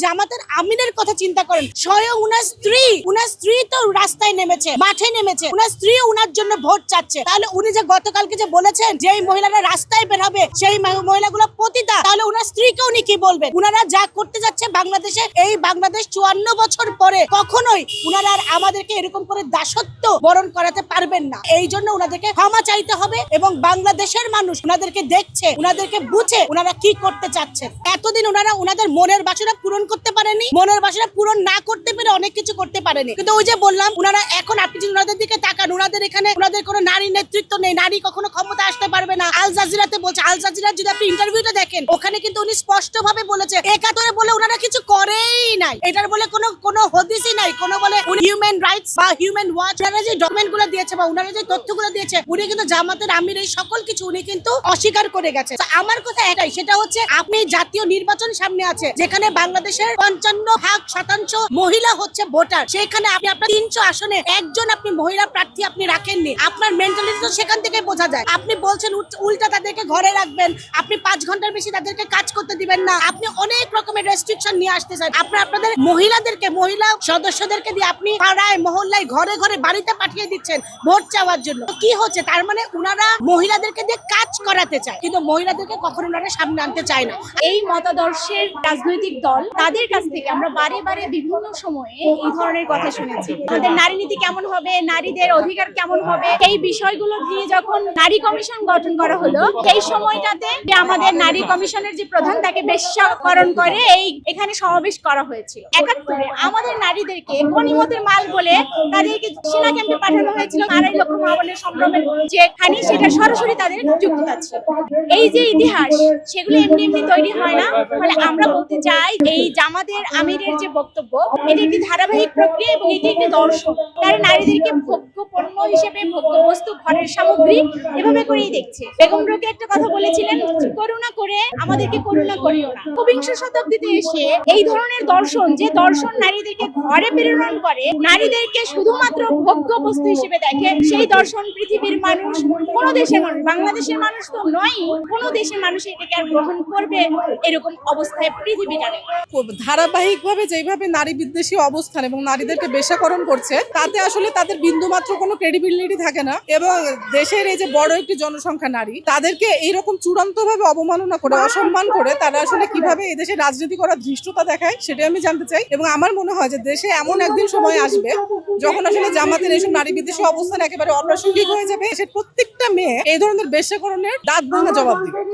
জামাতের আমিরের কথা চিন্তা করেন, স্বয়ং উনার স্ত্রী তো রাস্তায় নেমেছে, মাঠে নেমেছে, উনার স্ত্রী উনার জন্য ভোট চাচ্ছে। তাহলে উনি যে গতকালকে যে বলেছেন যে এই মহিলারা রাস্তায় বের হবে, সেই মহিলাগুলো পতিতা, তাহলে উনার স্ত্রীকে উনি কি বলবেন? উনারা যা করতে যাচ্ছে বাংলাদেশে, এই বাংলাদেশ 54 বছর পরে কখনোই উনারা আর আমাদেরকে এরকম করে দাসত্ব বরণ করাতে পারবেন না। এই জন্য উনাদেরকে ক্ষমা চাইতে হবে এবং বাংলাদেশের মানুষ উনাদেরকে দেখছে, উনাদেরকে বুঝে উনারা কি করতে চাচ্ছেন। এতদিন উনারা উনাদের মনের বাসনা পূরণ করতে পারেনি, মনের বাসনা পূরণ না করতে পেরে অনেক কিছু করতে পারেনি। কিন্তু ওই যে বললাম, উনারা এখন আপনি যদি উনাদের দিকে তাকান, উনাদের এখানে উনাদের কোনো নারী নেতৃত্ব নেই, নারী কখনো ক্ষমতা আসতে পারবে না। আল জাজিরাতে বলছে, আল জাজিরার যদি আপনি ইন্টারভিউটা দেখেন, ওখানে কিন্তু উনি স্পষ্ট ভাবে বলেছে, একাত্তরে বলে উনারা কিছু করেই নাই, এটার বলে কোনো হদিসই নাই, কোনো বলে হিউম্যান রাইটস বা হিউম্যান ওয়াচ, উনারা যে ডকুমেন্ট গুলো দিয়েছে বা উনারা যে তথ্যগুলো দিয়েছে, উনি কিন্তু জামাতের আমির এই সকল কিছু উনি কিন্তু অস্বীকার করে গেছে। আমার কথা এটাই, সেটা হচ্ছে আপনি জাতীয় নির্বাচন সামনে আছে, যেখানে বাংলাদেশের 55% মহিলা হচ্ছে ভোটার, সেখানে আপনি আপনার 300 আসনে একজন আপনি মহিলা প্রার্থী আপনি রাখেননি। আপনার মেন্টালিটি তো সেখান থেকে বোঝা যায়। আপনি বলছেন উল্টা তাদেরকে ঘরে রাখবেন, আপনি 5 ঘন্টার বেশি তাদেরকে কাজ করতে দিবেন না, আপনি অনেক রকমের রেস্ট্রিকশন নিয়ে আসতে চান। আপনাদের মহিলাদেরকে, মহিলা সদস্যদেরকে দিয়ে আপনি পাড়ায় মহল্লায় ঘরে ঘরে বাড়িতে পাঠিয়ে দিচ্ছেন ভোট চাওয়ার জন্য। কি হচ্ছে? তার মানে উনারা মহিলাদেরকে দিয়ে কাজ করাতে চায়, কিন্তু মহিলাদেরকে কখনো উনারা সামনে আনতে চায় না। এই মতাদর্শের রাজনৈতিক দল, তাদের কাছ থেকে আমরা বারে বারে বিভিন্ন সময়ে এই ধরনের কথা শুনেছি। আমাদের নারী নীতি কেমন হবে, নারীদের অধিকার কেমন হবে, এই বিষয়গুলো নিয়ে যখন নারী কমিশন গঠন করা হলো, সেই সময়টাতে আমাদের নারী কমিশনের যে প্রধান, তাকে বেশ্যাকরণ করে এখানে সমাবেশ করা হয়েছিল। 71-এ আমাদের নারীদেরকে গনিমতের মাল বলে তাদেরকে সেনা ক্যাম্পে পাঠানো হয়েছিল। 2.5 লক্ষ মা বোনের সম্ভ্রমের যে খানি, সেটা সরাসরি তাদের যুক্ততা ছিল। এই যে ইতিহাস, সেগুলো এমনি এমনি তৈরি হয় না। ফলে আমরা বলতে চাই, এই জামাতের আমিরের যে বক্তব্য, এটি একটি ধারাবাহিক প্রক্রিয়া এবং এটি একটি দর্শন। তারা নারীদেরকে ভোগ্য পণ্য হিসেবে, ভোগ্য বস্তু, ঘরের সামগ্রী এভাবে করেই দেখছে। বেগম রোকেয়া একটা কথা বলেছিলেন, করুণা করে আমাদেরকে করুণা করিও না। 21শ শতাব্দীতে এসে এই ধরনের দর্শন, যে দর্শন নারীদেরকে ঘরে প্রেরণ করে, নারীদেরকে শুধুমাত্র ভোগ্য বস্তু হিসেবে দেখে, সেই দর্শন পৃথিবীর মানুষ, কোন দেশের মানুষ, বাংলাদেশের মানুষ তো নয়, কোন দেশের মানুষ এটাকে আর গ্রহণ করবে এরকম অবস্থায় পৃথিবীটা নেই। ধারাবাহিকভাবে যেভাবে নারী বিদ্বেষী অবস্থান এবং নারীদেরকে বেশ্যাকরণ করছে, তাতে আসলে তাদের বিন্দুমাত্র কোনো ক্রেডিবিলিটি থাকে না। এবং দেশের এই যে বড় একটি জনসংখ্যা নারী, তাদেরকে এইরকম চূড়ান্ত ভাবে অবমাননা করে, অসম্মান করে তারা আসলে কিভাবে এই দেশে রাজনীতি করার ধৃষ্টতা দেখায়, সেটাই আমি জানতে চাই। এবং আমার মনে হয় যে দেশে এমন একদিন সময় আসবে যখন আসলে জামাতের এইসব নারী বিদ্বেষী অবস্থান একেবারে অপ্রাসঙ্গিক হয়ে যাবে। দেশের প্রত্যেকটা মেয়ে এই ধরনের বেশ্যাকরণের দাঁত ভাঙা জবাব দিবে।